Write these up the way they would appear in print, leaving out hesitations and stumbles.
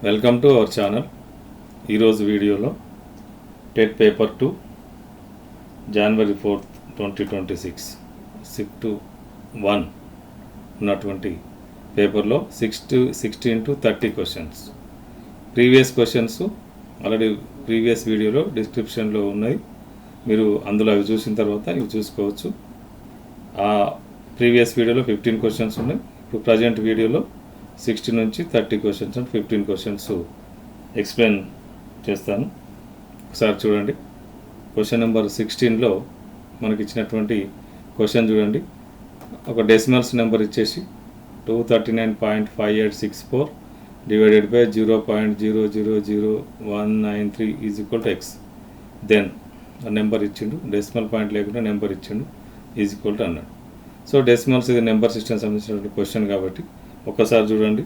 Welcome to our channel. ఈరోజు వీడియోలో TET paper 2 జనవరి 4, 2026 shift 1 ఉన్నటువంటి పేపర్లో 16 to 30 questions. Previous questions already previous వీడియోలో డిస్క్రిప్షన్లో ఉన్నాయి. మీరు అందులో అవి చూసిన తర్వాత ఇవి చూసుకోవచ్చు. ఆ ప్రీవియస్ వీడియోలో 15 క్వశ్చన్స్ ఉన్నాయి. ఇప్పుడు ప్రజెంట్ వీడియోలో 16 నుంచి 30 క్వశ్చన్స్ అండ్ 15 క్వశ్చన్స్ ఎక్స్ప్లెయిన్ చేస్తాను. ఒకసారి చూడండి. క్వశ్చన్ నెంబర్ 16లో మనకి ఇచ్చినటువంటి క్వశ్చన్ చూడండి. ఒక డెసిమల్స్ నెంబర్ ఇచ్చేసి 239.5864 divided by 0.000193 is equal to x. Then number ఇచ్చిండు, డెసిమల్ పాయింట్ లేకుండా నెంబర్ ఇచ్చిండు, ఈజ్ ఈక్వల్ టు అన్నాడు. సో డెసిమల్స్ ఇది నెంబర్ సిస్టమ్ సంబంధించినటువంటి క్వశ్చన్ కాబట్టి ఒక్కసారి చూడండి.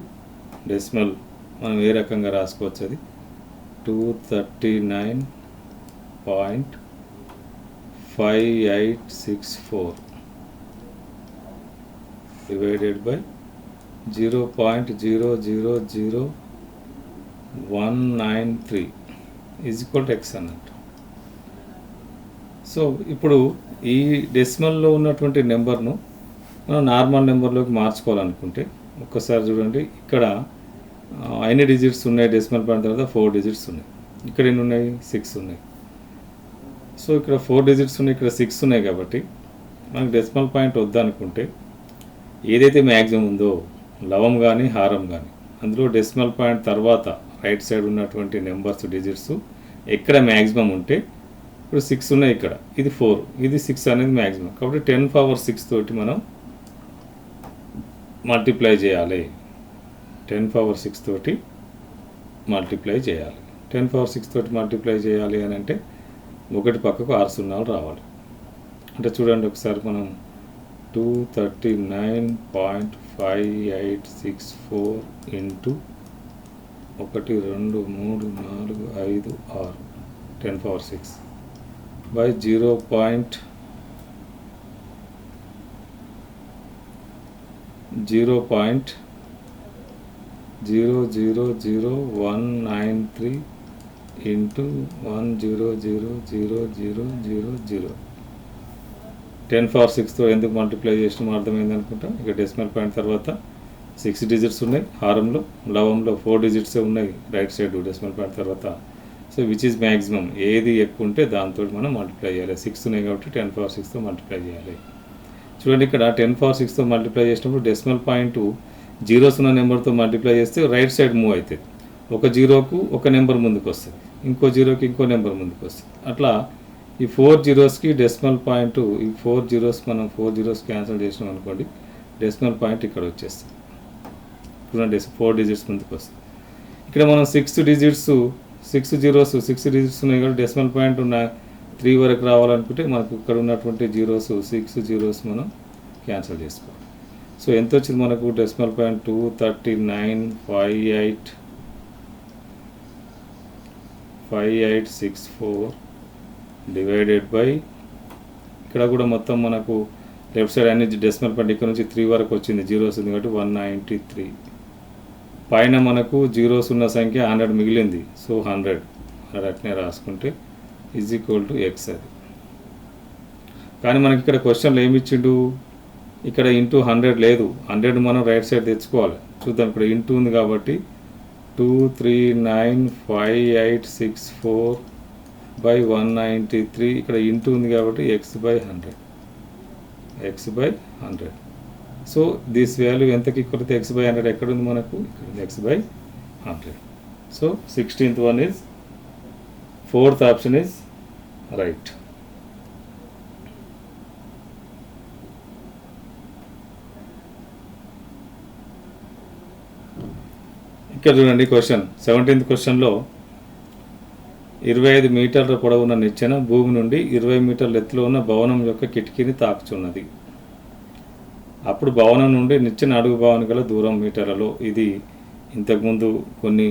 డెసిమల్ మనం ఏ రకంగా రాసుకోవచ్చు. అది 239.5864 divided by 0.000193 is equal to X అన్నట్టు. సో ఇప్పుడు ఈ డెసిమల్లో ఉన్నటువంటి నెంబర్ను మనం నార్మల్ నెంబర్లోకి మార్చుకోవాలనుకుంటే ఒక్కసారి చూడండి. ఇక్కడ ఎన్ని డిజిట్స్ ఉన్నాయి? డెసిమల్ పాయింట్ తర్వాత 4 డిజిట్స్ ఉన్నాయి. ఇక్కడ ఎన్ని ఉన్నాయి? 6 ఉన్నాయి. సో ఇక్కడ 4 డిజిట్స్ ఉన్నాయి, ఇక్కడ 6 ఉన్నాయి. కాబట్టి మనకు డెసిమల్ పాయింట్ వద్దనుకుంటే ఏదైతే మ్యాక్సిమం ఉందో లవం కానీ హారం కానీ అందులో డెసిమల్ పాయింట్ తర్వాత రైట్ సైడ్ ఉన్నటువంటి నెంబర్స్ డిజిట్స్ ఎక్కడ మ్యాక్సిమం ఉంటే ఇప్పుడు 6 ఉన్నాయి, ఇక్కడ ఇది 4, ఇది 6 అనేది మ్యాక్సిమం. కాబట్టి 10⁶ తోటి మనం మల్టిప్లై చేయాలి. 10⁶ తోటి మల్టిప్లై చేయాలి. 10⁶ తోటి మల్టిప్లై చేయాలి అని అంటే ఒకటి పక్కకు 6 సున్నాలు రావాలి. అంటే చూడండి ఒకసారి మనం 239.5864 ఇంటూ 1 2 3 4 5 6 10⁶ బై 0.000193 ఇంటూ 1000000. 10⁶ ఎందుకు మల్టిప్లై చేసినామో అర్థమైంది అనుకుంటా. ఇక డెసిమల్ పాయింట్ తర్వాత 6 డిజిట్స్ ఉన్నాయి. హారంలో లవంలో 4 డిజిట్సే ఉన్నాయి రైట్ సైడ్ డెసిమల్ పాయింట్ తర్వాత. సో విచ్ ఈజ్ మ్యాక్సిమం, ఏది ఎక్కువ ఉంటే దాంతో మనం మల్టిప్లై చేయాలి. 6 ఉన్నాయి కాబట్టి 10⁶ మల్టిప్లై చేయాలి. చూడండి ఇక్కడ 10⁶ మల్టిప్లై చేసినప్పుడు డెసిమల్ పాయింట్ జీరోస్ ఉన్న నెంబర్తో మల్టిప్లై చేస్తే రైట్ సైడ్ మూవ్ అవుతుంది. ఒక జీరోకు ఒక నెంబర్ ముందుకు వస్తుంది, ఇంకో జీరోకి ఇంకో నెంబర్ ముందుకు వస్తుంది. అట్లా ఈ 4 జీరోస్కి డెసిమల్ పాయింట్, ఈ 4 జీరోస్ మనం 4 జీరోస్ క్యాన్సిల్ చేసినాం అనుకోండి, డెసిమల్ పాయింట్ ఇక్కడ వచ్చేస్తుంది. చూడండి 4 డిజిట్స్ ముందుకు వస్తుంది. ఇక్కడ మనం 6 డిజిట్స్ 6 జీరోస్ 6 డిజిట్స్ ఉన్నాయి కాబట్టి డెసిమల్ పాయింట్ ఉన్న 3 వరకు రావాలనుకుంటే మనకు ఇక్కడ ఉన్నటువంటి జీరోస్ 6 జీరోస్ మనం క్యాన్సిల్ చేసుకోవాలి. సో ఎంత వచ్చింది మనకు? డెసిమల్ పాయింట్ 239.5864 డివైడెడ్ బై, ఇక్కడ కూడా మొత్తం మనకు లెఫ్ట్ సైడ్ అన్ని డెసిమల్ పాయింట్ ఇక్కడ నుంచి 3 వరకు వచ్చింది, జీరోస్ ఉంది కాబట్టి 193. పైన మనకు జీరోస్ ఉన్న సంఖ్య 100 మిగిలింది. సో 100 అట్నే రాసుకుంటే ఈజ్ ఈక్వల్ టు ఎక్స్. అది కానీ మనకి ఇక్కడ క్వశ్చన్లో ఏమి ఇచ్చిండు? ఇక్కడ ఇంటూ 100 లేదు. 100 మనం రైట్ సైడ్ తెచ్చుకోవాలి. చూద్దాం. ఇక్కడ ఇంటూ ఉంది కాబట్టి 239.5864 బై 193. ఇక్కడ ఇంటూ ఉంది కాబట్టి x/100. సో దిస్ వాల్యూ ఎంతకి ఈక్వల్ అయితే x/100 ఎక్కడ ఉంది మనకు? ఇక్కడ ఉంది x/100. So 16th one is, 4th option is right. ఇక్కడ చూడండి క్వశ్చన్ 17th క్వశ్చన్లో 25 మీటర్ల పొడవున్న నిచ్చెన భూమి నుండి 20 మీటర్ల ఎత్తులో ఉన్న భవనం యొక్క కిటికీని తాకుచున్నది. అప్పుడు భవనం నుండి నిచ్చెన అడుగు భావన గల దూరం మీటర్లలో. ఇది ఇంతకుముందు కొన్ని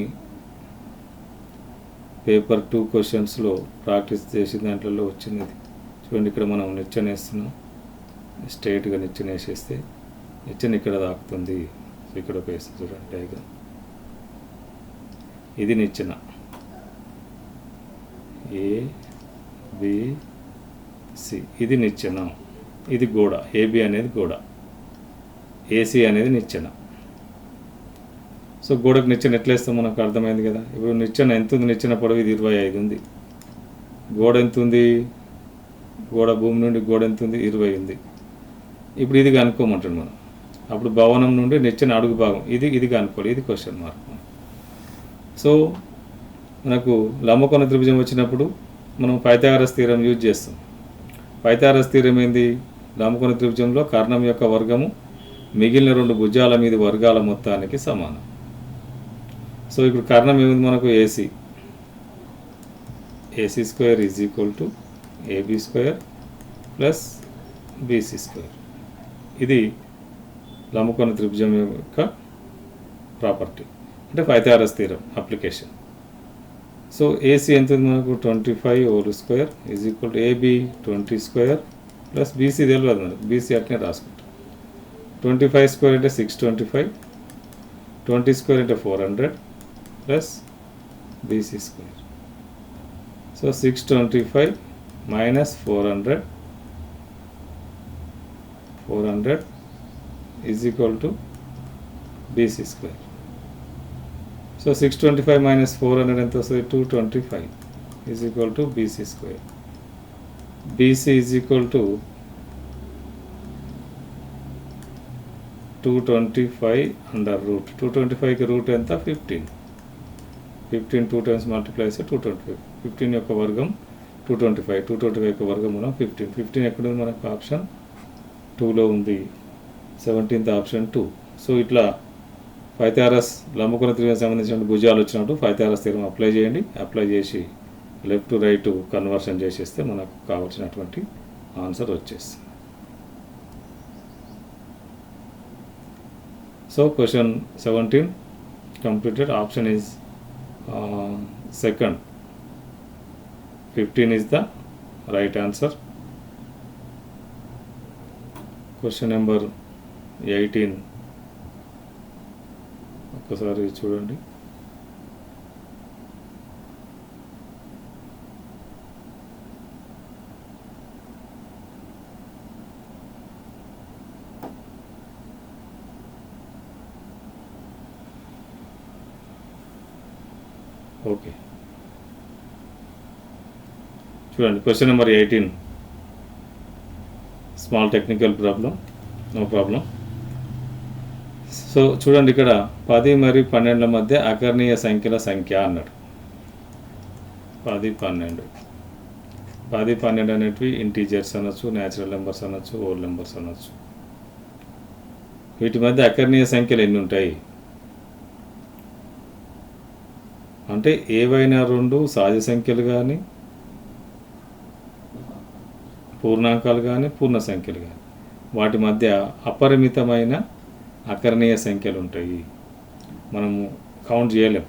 పేపర్ 2 క్వశ్చన్స్లో ప్రాక్టీస్ చేసి దాంట్లో వచ్చింది. చూడండి ఇక్కడ మనం నిచ్చెన వేస్తున్నాం, స్ట్రైట్గా నిచ్చెన వేసేస్తే నిచ్చెన ఇక్కడ తాకుతుంది. సో ఇక్కడ ఒక వేస్తుంది చూడండి డయాగ్రామ్. ఇది నిచ్చెన ఏ బి సి, ఇది నిచ్చెన, ఇది గోడ, ఏబి అనేది గోడ, ఏసీ అనేది నిచ్చెన. సో గోడకు నిచ్చెన ఎట్లా వేస్తాం మనకు అర్థమైంది కదా. ఇప్పుడు నిచ్చెన ఎంత ఉంది, నిచ్చెన పొడవు ఇది 25 ఉంది, గోడ ఎంత ఉంది, గోడ భూమి నుండి గోడ ఎంత ఉంది, 20 ఉంది. ఇప్పుడు ఇది కనుక్కోమంటాడు మనం. అప్పుడు భవనం నుండి నిచ్చెన అడుగు భాగం ఇది కనుక్కోవాలి, ఇది క్వశ్చన్ మార్క్. సో మనకు లంబకోణ త్రిభుజం వచ్చినప్పుడు మనం పైథాగరస్ థీరం యూజ్ చేస్తాం. పైథాగరస్ థీరం ఏంది, లంబకోణ త్రిభుజంలో కర్ణం యొక్క వర్గము మిగిలిన 2 భుజాల మీద వర్గాల మొత్తానికి సమానం. సో ఇప్పుడు కర్ణం ఏముంది మనకు, AC, AC square is equal to AB square plus BC square. ఇది లంబకోణ త్రిభుజం యొక్క ప్రాపర్టీ, అంటే Pythagoras theorem application. So AC ఎంత ఉంది మనకు, 25 whole square is equal to AB 20 square plus BC తెలియదు మనకు, బీసీ అట్నే రాసుకుంటాం. 25 స్క్వేర్ అంటే 625, 20 స్క్వేర్ అంటే 400 plus BC square. So 625 minus 400 is equal to BC square. So 625 minus 400 ఎంత వస్తుంది, 225 is equal to BC square. BC is equal to 225 under root. 225 కి route ఎంత, 15. 15 2 times multiply చేస్తే 225. 15 యొక్క వర్గం 225, 225 యొక్క వర్గమూలం 15. 15 ఎక్కడ ఉంది మనకు, ఆప్షన్ 2లో ఉంది, 17th ఆప్షన్ 2. సో ఇట్లా పైథాగరస్ లంబకోణ త్రిభుజానికి సంబంధించిన భుజాలు వచ్చినప్పుడు పైథాగరస్ థీరం అప్లై చేయండి. అప్లై చేసి లెఫ్ట్ టు రైట్ కన్వర్షన్ చేసేస్తే మనకు కావాల్సినటువంటి ఆన్సర్ వచ్చేస్తుంది. So question 17 completed. Option is second. 15 is the right answer. Question number 18 ఒక్కసారి చూడండి. ఓకే చూడండి, question number 18, small technical problem, no problem. So చూడండి, ఇక్కడ 10 మరియు 12 మధ్య అకర్ణీయ సంఖ్యల సంఖ్య అన్నాడు. 10, 12 అనేటివి ఇంటీజర్స్ అనొచ్చు, న్యాచురల్ నెంబర్స్ అనొచ్చు, హోల్ నెంబర్స్ అనొచ్చు. వీటి మధ్య అకర్ణీయ సంఖ్యలు ఎన్ని ఉంటాయి అంటే ఏవైనా 2 సహజ సంఖ్యలు కానీ, పూర్ణాంకాలు కానీ, పూర్ణ సంఖ్యలు కానీ, వాటి మధ్య అపరిమితమైన అకర్ణీయ సంఖ్యలు ఉంటాయి. మనము కౌంట్ చేయలేం.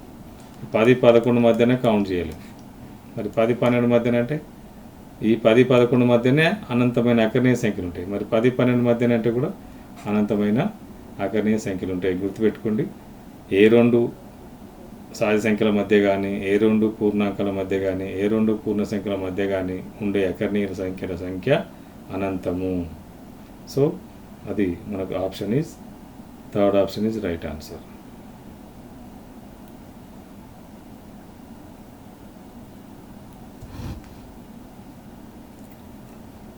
10, 11 మధ్యనే కౌంట్ చేయలేం. మరి 10, 12 మధ్యన అంటే ఈ 10, 11 మధ్యనే అనంతమైన అకర్ణీయ సంఖ్యలు ఉంటాయి. మరి 10, 12 మధ్యన అంటే కూడా అనంతమైన అకర్ణీయ సంఖ్యలు ఉంటాయి. గుర్తుపెట్టుకోండి, ఏ 2 సహజ సంఖ్యల మధ్య కానీ, ఏ 2 పూర్ణాంకాల మధ్య కానీ, ఏ 2 పూర్ణ సంఖ్యల మధ్య కానీ ఉండే అకర్ణీయ సంఖ్యల సంఖ్య అనంతము. సో అది మనకు option is, third option is right answer.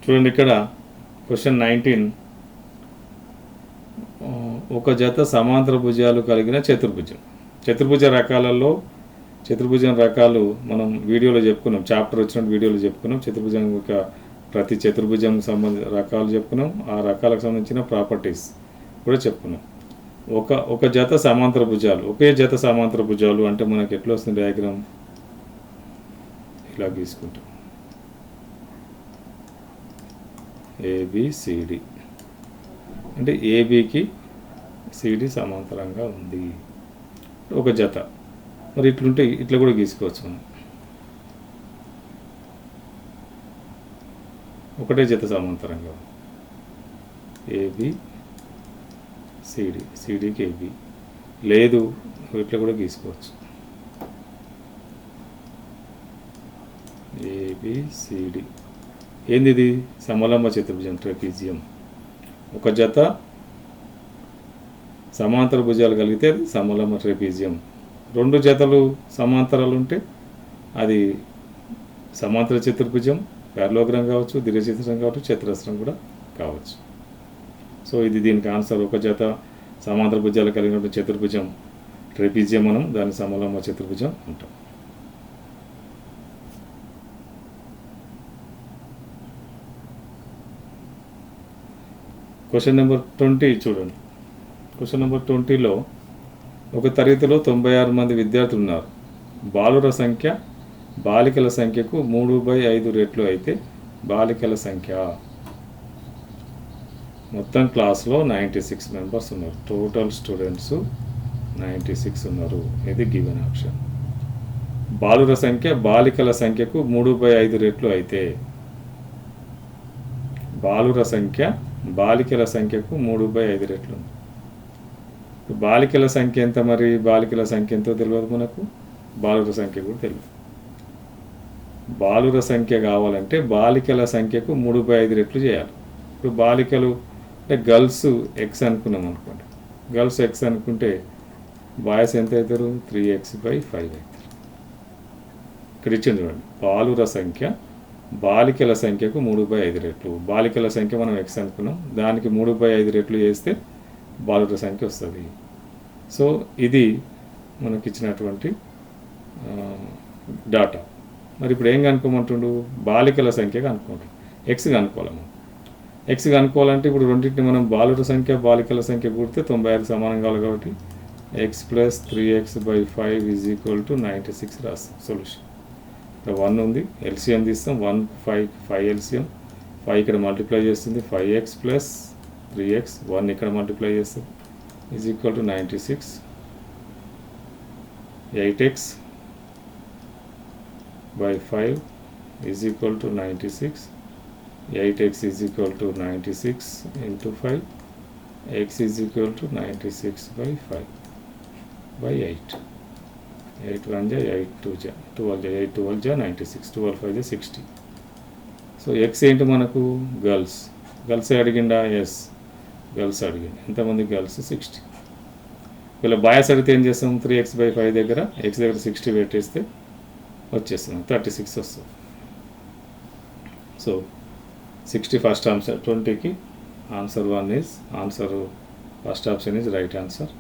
చూడండి, ఇక్కడ క్వశ్చన్ 19, ఒక జత సమాంతర భుజాలు కలిగిన చతుర్భుజం. చతుర్భుజం రకాలు మనం వీడియోలో చెప్పుకున్నాం, చాప్టర్ వచ్చినట్టు వీడియోలో చెప్పుకున్నాం. చతుర్భుజం యొక్క ప్రతి చతుర్భుజం రకాలు చెప్పుకున్నాం, ఆ రకాలకు సంబంధించిన ప్రాపర్టీస్ కూడా చెప్పుకున్నాం. ఒక జత సమాంతర భుజాలు, ఒకే జత సమాంతర భుజాలు అంటే మనకి ఎట్లా వస్తుంది డయాగ్రామ్, ఇలా గీసుకుంటాం. ఏబిసిడి అంటే ఏబికి సిడి సమాంతరంగా ఉంది, ఒక జత. మరి ఇట్లుంటే ఇట్లా కూడా గీసుకోవచ్చు మనం, ఒకటే జత సమాంతరంగా ఏబి సిడి, సిడికి ఏబి. లేదు ఇట్లా కూడా గీసుకోవచ్చు. ఏబిసిడి. ఏంది ఇది? సమలంబ చతుర్భుజం ట్రెపీజియం. ఒక జత సమాంతర భుజాలు కలిగితే అది సమలంబ ట్రెపీజియం. 2 జతలు సమాంతరాలు ఉంటే అది సమాంతర చతుర్భుజం, ప్యారలోగ్రామ్ కావచ్చు, దీర్ఘచతురస్రం కావచ్చు, చతురస్రం కూడా కావచ్చు. సో ఇది దీనికి ఆన్సర్. ఒక జత సమాంతర భుజాలు కలిగినటువంటి చతుర్భుజం ట్రెపీజియం, మనం దాన్ని సమలంబ చతుర్భుజం అంటాం. క్వశ్చన్ నెంబర్ 20 చూడండి. క్వశ్చన్ నెంబర్ 20లో ఒక తరగతిలో 96 మంది విద్యార్థులు ఉన్నారు. బాలుర సంఖ్య బాలికల సంఖ్యకు 3/5 రెట్లు అయితే బాలికల సంఖ్య. మొత్తం క్లాస్లో 96 మెంబర్స్ ఉన్నారు. టోటల్ స్టూడెంట్స్ 96 ఉన్నారు. ఇది గివెన్ ఆప్షన్. బాలుర సంఖ్య బాలికల సంఖ్యకు 3/5 రెట్లు అయితే, బాలుర సంఖ్య బాలికల సంఖ్యకు 3/5 రెట్లు. బాలికల సంఖ్య ఎంత? మరి బాలికల సంఖ్య ఎంతో తెలియదు మనకు, బాలుర సంఖ్య కూడా తెలియదు. బాలుర సంఖ్య కావాలంటే బాలికల సంఖ్యకు 3/5 రెట్లు చేయాలి. ఇప్పుడు బాలికలు అంటే గర్ల్స్ ఎక్స్ అనుకున్నాం అనుకోండి. గర్ల్స్ ఎక్స్ అనుకుంటే బాయ్స్ ఎంత అవుతారు? 3x/5 అవుతారు. ఇక్కడ ఇచ్చింది చూడండి. బాలుర సంఖ్య బాలికల సంఖ్యకు 3/5 రెట్లు. బాలికల సంఖ్య మనం ఎక్స్ అనుకున్నాం, దానికి 3/5 రెట్లు చేస్తే బాలుర సంఖ్య వస్తుంది. సో ఇది మనకి ఇచ్చినటువంటి డాటా. మరి ఇప్పుడు ఏం కనుక్కోమంటుండు? బాలికల సంఖ్య కనుక్కోండి. ఎక్స్ కనుక్కోవాలి. మనం ఎక్స్ కనుక్కోవాలంటే ఇప్పుడు రెండింటిని మనం బాలుర సంఖ్య బాలికల సంఖ్య కూడితే 95 సమానం కావాలి. కాబట్టి x + 3x/5 = 96 రాస్తాం. సొల్యూషన్ 1 ఉంది, ఎల్సిఎం తీస్తాం. 1 5 ఎల్సిఎం, 5 ఇక్కడ మల్టిప్లై చేస్తుంది, 5x + 3x, 1 ఇక్కడ మల్టిప్లై చేస్తుంది, = 96. 8x/5 = 96. 8x = 96 × 5. x = 96/5/8. 8 1 = 8 2 = 12, 8 12 = 96, 12 5 = 60. So X ఏంటి మనకు? గర్ల్స్. గర్ల్స్ అడిగిండా? ఎస్, గర్ల్స్ అడిగింది. ఎంతమంది గర్ల్స్? 60. వీళ్ళ బాయ్స్ అడిగితే ఏం చేస్తాం? 3x/5 దగ్గర ఎక్స్ దగ్గర 60 పెట్టేస్తే వచ్చేస్తుంది, 36 వస్తుంది. So 60 first answer. 20కి answer 1 is answer. First option is right answer.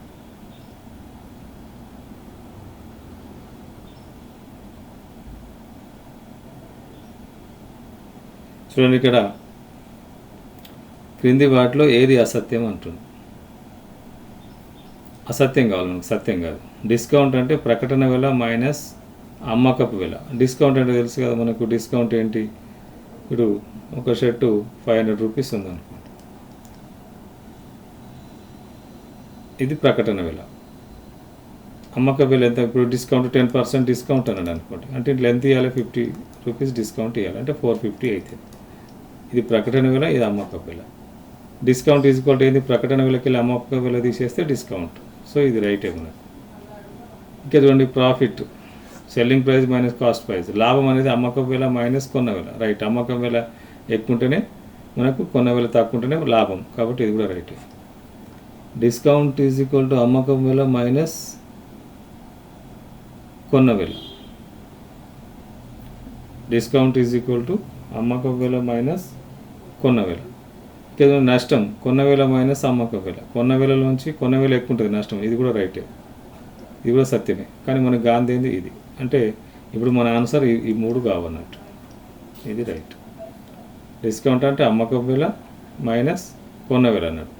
చూడండి, ఇక్కడ క్రింది వాటిలో ఏది అసత్యం అంటుంది. అసత్యం కావాలి మనకు, సత్యం కాదు. డిస్కౌంట్ అంటే ప్రకటన వెల మైనస్ అమ్మకపు వెల. డిస్కౌంట్ అంటే తెలుసు కదా మనకు. డిస్కౌంట్ ఏంటి? ఇప్పుడు ఒక షర్టు 500 రూపీస్ ఉందనుకోండి, ఇది ప్రకటన వెల. అమ్మకపు వెల ఎంత? ఇప్పుడు డిస్కౌంట్ 10% డిస్కౌంట్ అన్నాడు అనుకోండి, అంటే ఇట్లా ఎంత ఇవ్వాలి? 50 రూపీస్ డిస్కౌంట్ ఇవ్వాలి, అంటే 450 అవుతుంది. ఇది ప్రకటన వెల, ఇది అమ్మకపు వెల. డిస్కౌంట్ ఈజ్వల్ ఏంది? ప్రకటన వెలకి వెళ్ళి అమ్మకపు వెల తీసేస్తే డిస్కౌంట్. సో ఇది రైటే మనకు. ఇంకా చూడండి, profit selling price minus cost price. లాభం అనేది అమ్మకపు వెల మైనస్ కొన్న వెల. రైట్. అమ్మకం వెల ఎక్కువ ఉంటేనే మనకు, కొన్న వెల తక్కువ ఉంటేనే లాభం, కాబట్టి ఇది కూడా రైటే. డిస్కౌంట్ = అమ్మకం వెల మైనస్ కొన్న వెల. డిస్కౌంట్ = అమ్మకం వెల మైనస్ కొన్న వెల. నష్టం కొన్న వేల మైనస్ అమ్మకం వేల. కొన్న వేలలోంచి కొన్న వేల ఎక్కువ ఉంటుంది నష్టం. ఇది కూడా రైటే, ఇది కూడా సత్యమే. కానీ మనకు గాంధీ ఏంది? ఇది. అంటే ఇప్పుడు మన ఆన్సర్ ఈ 3 కావన్నట్టు. ఇది రైట్. డిస్కౌంట్ అంటే అమ్మకం వేల మైనస్ కొన్న వేల అన్నాడు.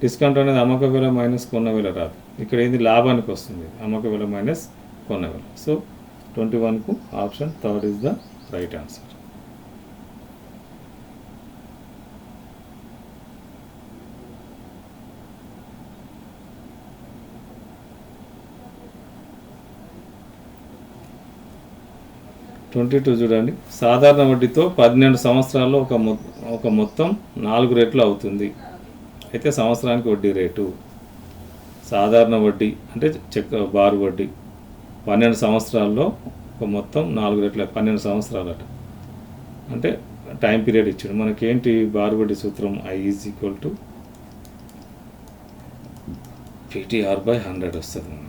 డిస్కౌంట్ అనేది అమ్మకం వేల మైనస్ కొన్న వేల రాదు. ఇక్కడ ఏంది? లాభానికి వస్తుంది, అమ్మకం వేల మైనస్ కొన్న వేల. సో 21కు option 3 is the right answer. చూడండి, సాధారణ వడ్డీతో 12 సంవత్సరాల్లో ఒక మొత్తం 4 రెట్లు అవుతుంది. అయితే సంవత్సరానికి వడ్డీ రేటు. సాధారణ వడ్డీ అంటే బారు వడ్డీ 12 సంవత్సరాల్లో ఒక మొత్తం 4 రెట్లు. 12 సంవత్సరాలట. అంటే టైం పీరియడ్ ఇచ్చాడు. మనకేంటి బారు వడ్డీ సూత్రం I = PTR/100 వస్తుంది మనకు.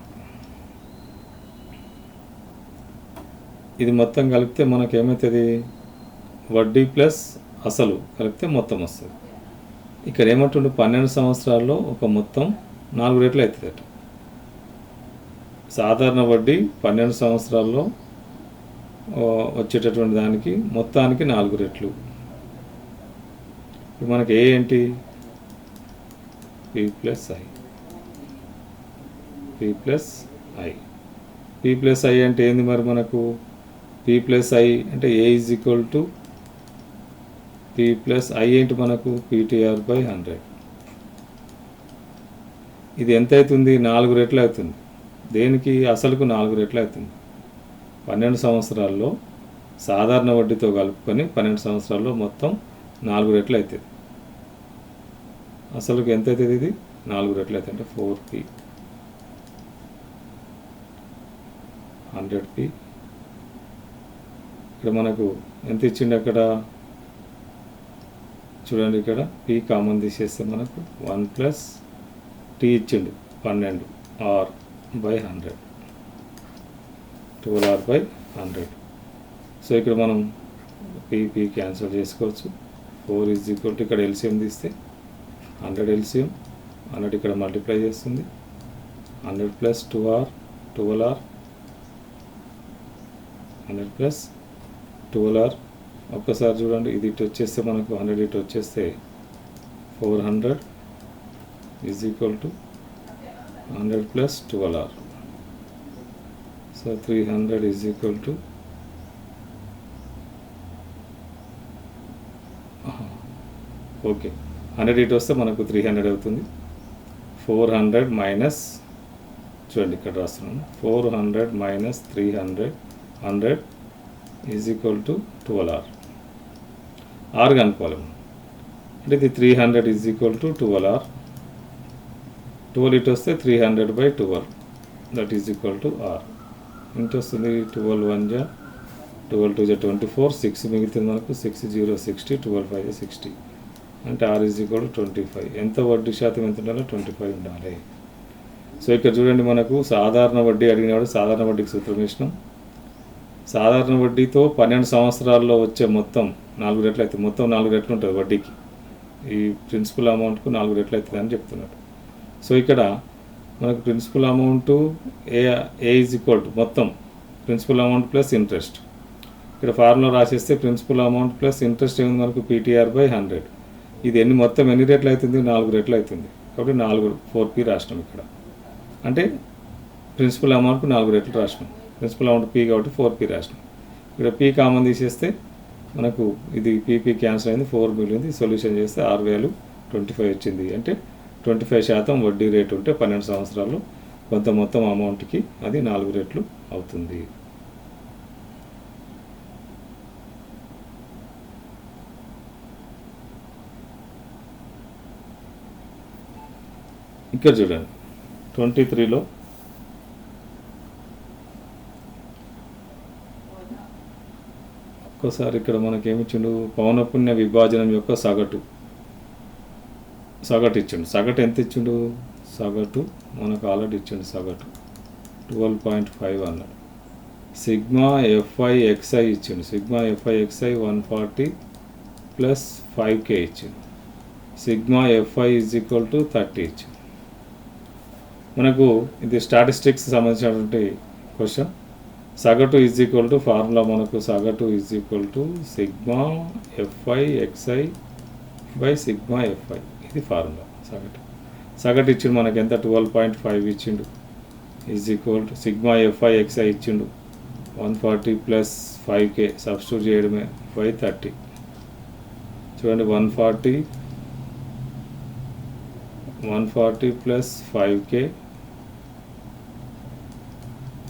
ఇది మొత్తం కలిపితే మనకేమవుతుంది, వడ్డీ ప్లస్ అసలు కలిపితే మొత్తం వస్తుంది. ఇక్కడ ఏమంటుండే 12 సంవత్సరాల్లో ఒక మొత్తం 4 రెట్లు అవుతుందట. సాధారణ వడ్డీ 12 సంవత్సరాల్లో వచ్చేటటువంటి దానికి మొత్తానికి 4 రెట్లు. ఇప్పుడు మనకి ఏంటి, P+I. P+I అంటే ఏంది మరి మనకు, P+I అంటే A = P+I ఏంటి మనకు, PTR/100. ఇది ఎంత అవుతుంది, 4 రెట్లు అవుతుంది. దేనికి, అసలుకు 4 రెట్లు అవుతుంది. 12 సంవత్సరాల్లో సాధారణ వడ్డీతో కలుపుకొని 12 సంవత్సరాల్లో మొత్తం 4 రెట్లు అవుతుంది. అసలుకు ఎంత అవుతుంది, ఇది 4 రెట్లు అవుతుంది. అంటే 4P 100P. ఇక్కడ మనకు ఎంత ఇచ్చిండు అక్కడ చూడండి, ఇక్కడ P కామన్ తీసేస్తే మనకు 1+T ఇచ్చిండు 12 R/100, 12R/100. సో ఇక్కడ మనం P క్యాన్సిల్ చేసుకోవచ్చు. 4 = ఇక్కడ LCM తీస్తే 100 LCM, 100 ఇక్కడ మల్టిప్లై చేస్తుంది. 100 + 2R 12R, 100 + 12R. ఒక్కసారి చూడండి, ఇది ఇటు వచ్చేస్తే మనకు 100 ఇటు వచ్చేస్తే 400 = 100 + 12R. సో 300 = ఓకే, 100 ఇటు వస్తే మనకు 300 అవుతుంది. 400 మైనస్, చూడండి ఇక్కడ రాస్తున్నాను, 400 మైనస్ 300 100 = 12R. R కనుక్కోవాలి మనం. అంటే ఇది 300 = 12R. 12 ఇటు వస్తే 300/12, that is equal to R. ఇంటి వస్తుంది 12 1 జా 12 2 జా 24, 6 మిగులుతుంది మనకు, 6 0 60, 12 5 60. అంటే R = 25. ఎంత వడ్డీ శాతం ఎంత ఉండాలి, 25 ఉండాలి. సో ఇక్కడ చూడండి, మనకు సాధారణ వడ్డీ అడిగినప్పుడు సాధారణ వడ్డీకి సూత్రం వేసినాం. సాధారణ వడ్డీతో 12 సంవత్సరాల్లో వచ్చే మొత్తం 4 రెట్లు అవుతుంది. మొత్తం 4 రెట్లు ఉంటుంది వడ్డీకి. ఈ ప్రిన్సిపల్ అమౌంట్కు 4 రెట్లు అవుతుంది అని చెప్తున్నాడు. సో ఇక్కడ మనకు ప్రిన్సిపల్ అమౌంట్ ఏ మొత్తం ప్రిన్సిపల్ అమౌంట్ ప్లస్ ఇంట్రెస్ట్. ఇక్కడ ఫార్ములా రాసేస్తే ప్రిన్సిపల్ అమౌంట్ ప్లస్ ఇంట్రెస్ట్ ఏముంది మనకు, PTR/100. ఇది మొత్తం ఎన్ని రెట్లు అవుతుంది, 4 రెట్లు అవుతుంది. కాబట్టి 4P రాసినాం ఇక్కడ. అంటే ప్రిన్సిపల్ అమౌంట్కు 4 రెట్లు రాసినాం. ప్రిన్సిపల్ అమౌంట్ P కాబట్టి 4P రాసినాం. ఇక్కడ P కామన్ తీసేస్తే మనకు ఇది PP క్యాన్సిల్ అయింది, 4 మిగిలింది. సొల్యూషన్ చేస్తే R వాల్యూ 25 వచ్చింది. అంటే 25% వడ్డీ రేటు ఉంటే 12 సంవత్సరాల్లో కొంత మొత్తం అమౌంట్కి అది 4 రెట్లు అవుతుంది. ఇక్కడ చూడండి 23లో ఒక్కసారి ఇక్కడ మనకేమిచ్చిండు, పౌనపుణ్య విభాజనం యొక్క సగటు ఇచ్చిండు. సగటు ఎంత ఇచ్చిండు, సగటు మనకు ఆల్రెడీ ఇచ్చిండు. సగటు 12.5 అన్నాడు. సిగ్మా FI/XI ఇచ్చిండు. సిగ్మా FI/XI 140 + 5K ఇచ్చిండు. సిగ్మా FI = 30 ఇచ్చిండు. మనకు ఇది స్టాటిస్టిక్స్ సంబంధించినటువంటి క్వశ్చన్. సగటు ఫార్ములా మనకు సగటు సిగ్మా FI/XI/సిగ్మా FI. ఇది ఫార్ములా సగటు ఇచ్చిండు మనకి ఎంత, 12.5 ఇచ్చిండు. సిగ్మా FI/XI ఇచ్చిండు 140 + 5K సబ్స్టిట్యూట్ చేయడమే 30. చూడండి 140 + 5K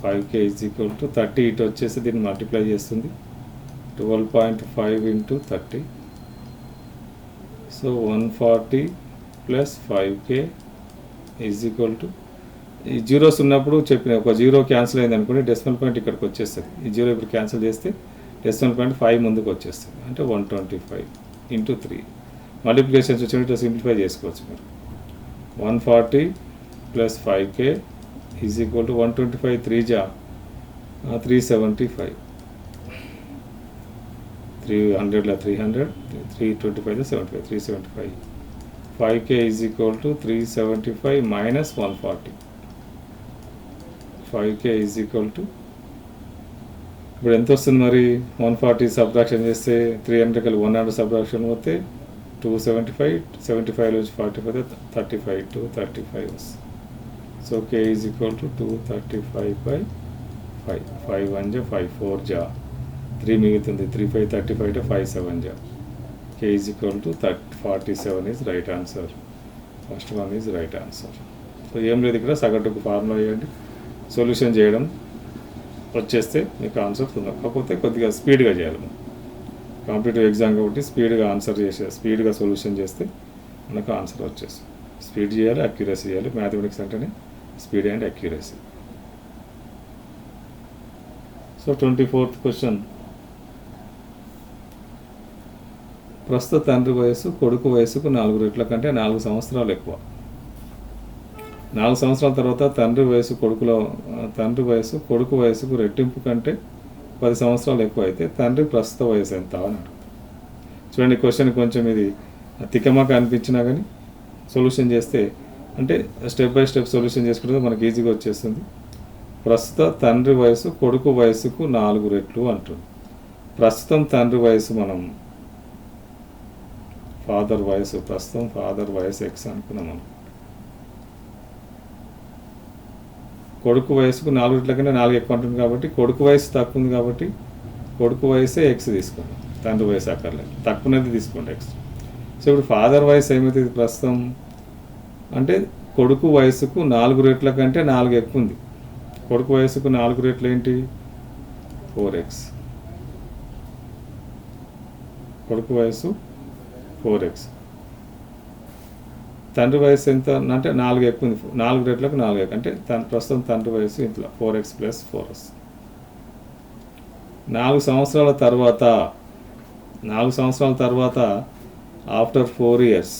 30. ఇటు వచ్చేసి దీన్ని మల్టిప్లై చేస్తుంది. 12.5 × 30. సో 140 + 5K ఈ జీరోస్ ఉన్నప్పుడు చెప్పిన ఒక జీరో క్యాన్సిల్ అయింది అనుకోండి, డెసిమల్ పాయింట్ ఇక్కడికి వచ్చేస్తుంది. ఈ జీరో ఇప్పుడు క్యాన్సిల్ చేస్తే డెసిమల్ పాయింట్ 5 ముందుకు వచ్చేస్తుంది, అంటే 125 ఇంటూ 3. మల్టిప్లికేషన్స్ వచ్చినట్టు సింప్లిఫై చేసుకోవచ్చు మీరు. 140 plus 5k is equal to 125 3 జా 375, 300 300, 325 75, 375. 5k is equal to 375 minus 140. 5k is equal to ఇప్పుడు ఎంత వస్తుంది మరి? 140 సబ్ట్రాక్షన్ చేస్తే 300 కలిపి 100 సబ్ట్రాక్షన్ పోతే 275, 75 నుంచి 45 35 235 వస్తుంది. So k is equal to 235 by 5. 5 1 జా 5 4 జా 3 మిగులుతుంది, 3 5 35 అంటే 5 7 జా. k is equal to 47 is right answer. First one is right answer. So ఏం లేదు, ఇక్కడ సగటుకు ఫార్ములా వేయండి, సొల్యూషన్ చేయడం వచ్చేస్తే మీకు ఆన్సర్ ఉంది. కాకపోతే కొద్దిగా స్పీడ్గా చేయాలి. కాంపిటేటివ్ ఎగ్జామ్ కాబట్టి స్పీడ్గా ఆన్సర్ స్పీడ్గా సొల్యూషన్ చేస్తే మనకు ఆన్సర్ వచ్చేస్తుంది. స్పీడ్ చేయాలి, అక్యురసీ చేయాలి. మ్యాథమెటిక్స్ అంటేనే speed and accuracy. So 24th question. ప్రస్తుత తండ్రి వయసు కొడుకు వయసుకు 4 రెట్ల కంటే 4 సంవత్సరాలు ఎక్కువ. 4 సంవత్సరాల తర్వాత తండ్రి వయసు కొడుకు వయసుకు రెట్టింపు కంటే 10 సంవత్సరాలు ఎక్కువ అయితే తండ్రి ప్రస్తుత వయసు ఎంత అని అడుగుతారు. చూడండి, క్వశ్చన్ కొంచెం ఇది తికమక అనిపించినా కానీ సొల్యూషన్ చేస్తే, అంటే స్టెప్ బై స్టెప్ సొల్యూషన్ చేసుకుంటే మనకి ఈజీగా వచ్చేస్తుంది. ప్రస్తుత తండ్రి వయసు కొడుకు వయసుకు 4 రెట్లు అంటుంది. ప్రస్తుతం తండ్రి వయసు మనం ప్రస్తుతం ఫాదర్ వయసు ఎక్స్ అనుకున్నాం మనం. కొడుకు వయసుకు 4 రెట్ల కన్నా 4 ఎక్కువ ఉంటుంది కాబట్టి కొడుకు వయసు తక్కువ ఉంది కాబట్టి కొడుకు వయసే ఎక్స్ తీసుకోండి, తండ్రి వయసు అక్కర్లేదు, తక్కువనేది తీసుకోండి ఎక్స్. సో ఇప్పుడు ఫాదర్ వయసు ఏమవుతుంది ప్రస్తుతం అంటే కొడుకు వయసుకు 4 రెట్ల కంటే 4 ఎక్కువ ఉంది. కొడుకు వయసుకు 4 రెట్లు ఏంటి? 4x. కొడుకు వయసు 4x. తండ్రి వయసు ఎంత అంటే 4 ఎక్కువ ఉంది. 4 రెట్లకు 4 ఎక్కువ అంటే ప్రస్తుతం తండ్రి వయసు ఇంట్లో 4x ప్లస్ 4s. 4 సంవత్సరాల తర్వాత ఆఫ్టర్ 4 ఇయర్స్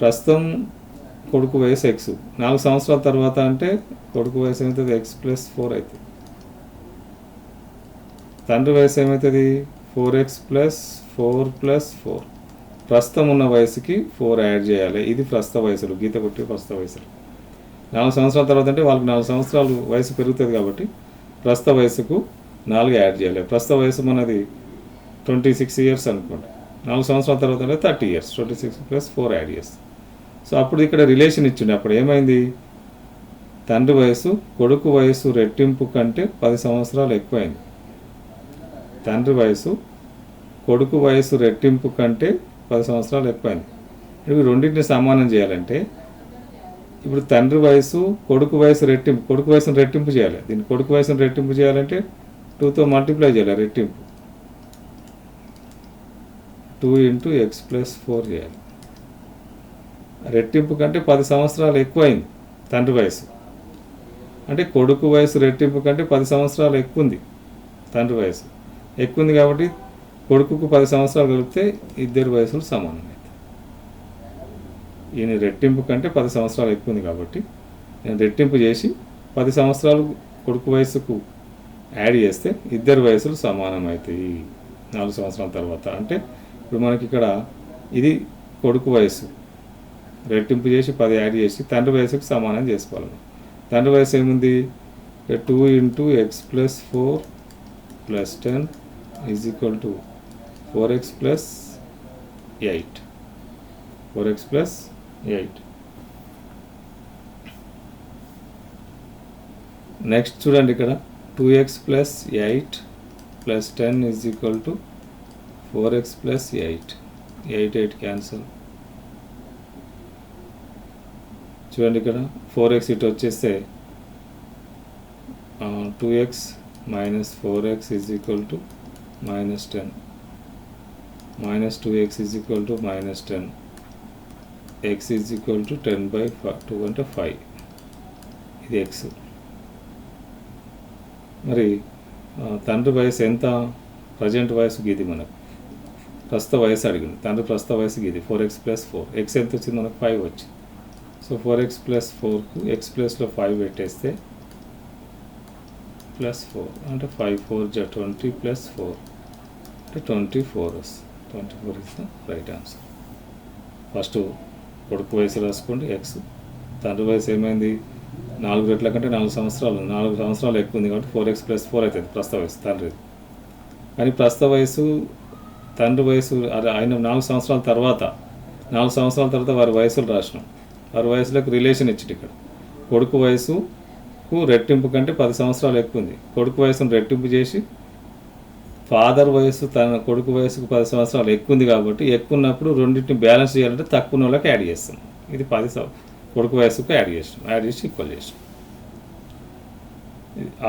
ప్రస్తుతం కొడుకు వయసు ఎక్స్. 4 సంవత్సరాల తర్వాత అంటే కొడుకు వయసు ఏమవుతుంది? ఎక్స్ ప్లస్ 4 అవుతుంది. తండ్రి వయసు ఏమవుతుంది? 4x ప్లస్ 4 ప్రస్తుతం ఉన్న వయసుకి 4 యాడ్ చేయాలి. ఇది ప్రస్తుత వయసులు, గీత కొట్టి ప్రస్తుత వయసులు. 4 సంవత్సరాల తర్వాత అంటే వాళ్ళకి 4 సంవత్సరాలు వయసు పెరుగుతుంది కాబట్టి ప్రస్తుత వయసుకు 4 యాడ్ చేయాలి. ప్రస్తుత వయసు మనది 26 ఇయర్స్ అనుకోండి. 4 సంవత్సరాల తర్వాత అంటే 30 ఇయర్స్. 26 ప్లస్ 4 యాడ్ చేస్తాం. సో అప్పుడు ఇక్కడ రిలేషన్ ఇచ్చిండే, అప్పుడు ఏమైంది? తండ్రి వయసు కొడుకు వయసు రెట్టింపు కంటే 10 సంవత్సరాలు ఎక్కువైంది. తండ్రి వయసు కొడుకు వయసు రెట్టింపు కంటే 10 సంవత్సరాలు ఎక్కువైంది. ఇవి రెండింటిని సమానం చేయాలంటే ఇప్పుడు తండ్రి వయసు కొడుకు వయసును రెట్టింపు చేయాలి. దీన్ని కొడుకు వయసును రెట్టింపు చేయాలంటే 2తో మల్టిప్లై చేయాలి. రెట్టింపు 2 ఇంటూ ఎక్స్ ప్లస్ 4 చేయాలి. రెట్టింపు కంటే 10 సంవత్సరాలు ఎక్కువైంది తండ్రి వయసు, అంటే కొడుకు వయసు రెట్టింపు కంటే 10 సంవత్సరాలు ఎక్కువ ఉంది. తండ్రి వయసు ఎక్కువ ఉంది కాబట్టి కొడుకుకు 10 సంవత్సరాలు కలిపితే ఇద్దరు వయసులు సమానం అవుతాయి. ఈయన రెట్టింపు కంటే 10 సంవత్సరాలు ఎక్కువ ఉంది కాబట్టి నేను రెట్టింపు చేసి 10 సంవత్సరాలు కొడుకు వయసుకు యాడ్ చేస్తే ఇద్దరు వయసులు సమానం అవుతాయి 4 సంవత్సరాల తర్వాత. అంటే ఇప్పుడు మనకి ఇక్కడ ఇది కొడుకు వయసు, రెట్టింపు చేసి 10 యాడ్ చేసి తండ్రి వయసుకు సమానం చేసుకోవాలి. తండ్రి వయసు ఏముంది? 2 into X plus 4 plus 10 is equal to 4x plus 8. 4x plus 8. Next చూడండి, ఇక్కడ 2x plus 8 plus 10 is equal to 4x plus 8. 8 cancel. చూడండి, ఇక్కడ 4x ఇటు వచ్చేస్తే 2x minus 4x is equal to minus 10. Minus 2x is equal to minus 10. X is equal to 10 by 2 అంటే 5. ఇది X. మరి తండ్రి వయసు ఎంత? ప్రజెంట్ వయసు గీది, మనకు ప్రస్తుత వయసు అడిగింది. తండ్రి ప్రస్తుత వయసు గీది 4x + 4. ఎక్స్ ఎంత వచ్చింది మనకు? 5 వచ్చింది. సో 4x + 4కు ఎక్స్ ప్లస్లో 5 పెట్టేస్తే +4 అంటే 5 4 + 20 + 4 అంటే 24 వస్తుంది. 24 is the right answer. First కొడుకు వయసు రాసుకోండి ఎక్స్. తండ్రి వయసు ఏమైంది? 4 రెట్ల కంటే 4 సంవత్సరాలు, 4 సంవత్సరాలు ఎక్కువ ఉంది కాబట్టి 4x + 4 అవుతుంది ప్రస్తుత వయసు తండ్రి. కానీ ప్రస్తుత వయసు తండ్రి వయసు ఆయన 4 సంవత్సరాల తర్వాత వారి వయసులు రాసినాం. వారి వయసులకు రిలేషన్ ఇచ్చింది. ఇక్కడ కొడుకు వయసుకు రెట్టింపు కంటే 10 సంవత్సరాలు ఎక్కువ ఉంది. కొడుకు వయసును రెట్టింపు చేసి ఫాదర్ వయసు తన కొడుకు వయసుకు 10 సంవత్సరాలు ఎక్కువ ఉంది కాబట్టి ఎక్కువ ఉన్నప్పుడు రెండింటిని బ్యాలెన్స్ చేయాలంటే తక్కువ ఉన్న వాళ్ళకి యాడ్ చేస్తాం. ఇది 10 కొడుకు వయసుకు యాడ్ చేసి ఈక్వల్ చేస్తాం.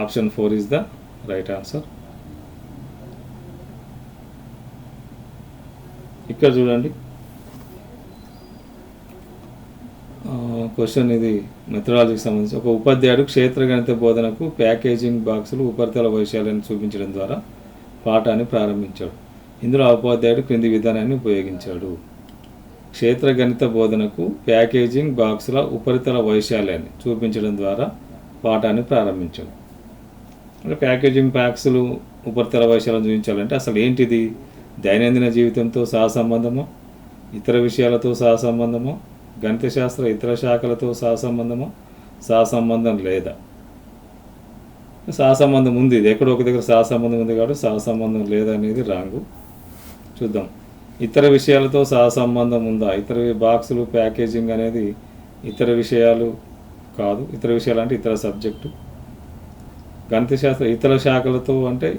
Option 4 is the right answer. ఇక్కడ చూడండి క్వశ్చన్, ఇది మెథడాలజీకి సంబంధించి. ఒక ఉపాధ్యాయుడు క్షేత్ర గణిత బోధనకు ప్యాకేజింగ్ బాక్సులు ఉపరితల వైశాల్యాన్ని చూపించడం ద్వారా పాఠాన్ని ప్రారంభించాడు. ఇందులో ఆ ఉపాధ్యాయుడు క్రింది విధానాన్ని ఉపయోగించాడు. క్షేత్ర గణిత బోధనకు ప్యాకేజింగ్ బాక్సుల ఉపరితల వైశాల్యాన్ని చూపించడం ద్వారా పాఠాన్ని ప్రారంభించాడు. అంటే ప్యాకేజింగ్ బాక్సులు ఉపరితల వైశాల్యం చూపించాలంటే అసలు ఏంటిది? దైనందిన జీవితంతో సహసంబంధమా, ఇతర విషయాలతో సహసంబంధమా, గణిత శాస్త్ర ఇతర శాఖలతో సహసంబంధమా, సహసంబంధం లేదా? సహసంబంధం ఉంది. ఇది ఎక్కడో ఒక దగ్గర సహసంబంధం ఉంది కాబట్టి సహసంబంధం లేదనేది రాంగు. చూద్దాం. ఇతర విషయాలతో సహసంబంధం ఉందా? ఇతర బాక్సులు ప్యాకేజింగ్ అనేది ఇతర విషయాలు కాదు. ఇతర విషయాలు అంటే ఇతర సబ్జెక్టు. గణిత శాస్త్ర ఇతర శాఖలతో అంటే